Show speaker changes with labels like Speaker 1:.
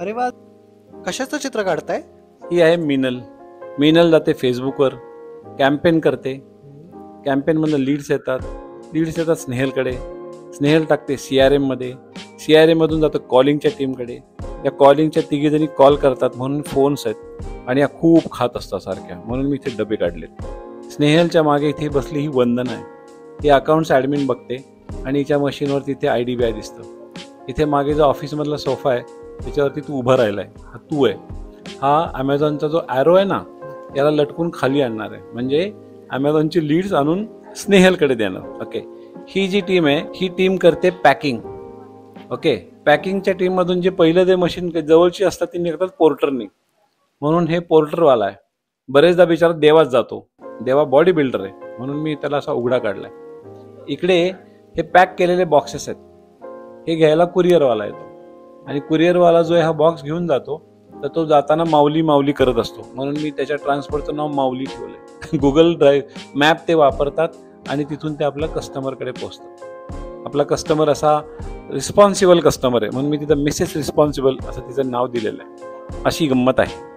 Speaker 1: अरे वा, कशाचं चित्र काढताय?
Speaker 2: ही आहे मीनल. मीनल जाते फेसबुकवर, कॅम्पेन करते. कॅम्पेनमधनं लीड्स येतात स्नेहलकडे. स्नेहल टाकते CRM मध्ये. CRM मधून जातं कॉलिंगच्या टीमकडे. या कॉलिंगच्या तिघीजणी कॉल करतात म्हणून फोन्स आहेत आणि या खूप खात असतात सारख्या, म्हणून मी इथे डबे काढलेत. स्नेहलच्या मागे इथे बसली ही वंदना आहे. ही अकाउंट्स ॲडमिन बघते आणि हिच्या मशीनवरती इथे IDBI दिसतं. इथे मागे जो ऑफिसमधला सोफा आहे त्याच्यावरती तू उभं राहिलाय, हा तू आहे. हा ॲमेझॉनचा जो ॲरो आहे ना, याला लटकून खाली आणणार आहे, म्हणजे ॲमेझॉनची लीड्स आणून स्नेहलकडे देणार. ओके, ही जी टीम आहे ही टीम करते पॅकिंग. ओके, पॅकिंगच्या टीममधून जे पहिलं जे मशीन जवळची असतात ती निघतात पोर्टरनी, म्हणून हे पोर्टरवाला आहे. बरेचदा बिचारा देवाच जातो. देवा बॉडी बिल्डर आहे म्हणून मी त्याला असा उघडा काढलाय. इकडे हे पॅक केलेले बॉक्सेस आहेत, हे घ्यायला कुरिअरवाला येतो आणि कुरिअरवाला जो आहे हा बॉक्स घेऊन जातो, तर तो जाताना माऊली माऊली करत असतो, म्हणून मी त्याच्या ट्रान्सपोर्टचं नाव माऊली ठेवलंय. गुगल ड्राईव्ह मॅप ते वापरतात आणि तिथून ते आपल्या कस्टमरकडे पोहोचतात. आपला कस्टमर असा रिस्पॉन्सिबल कस्टमर आहे म्हणून मी तिथं मिसेस रिस्पॉन्सिबल असं तिचं नाव दिलेलं आहे. अशी गंमत आहे.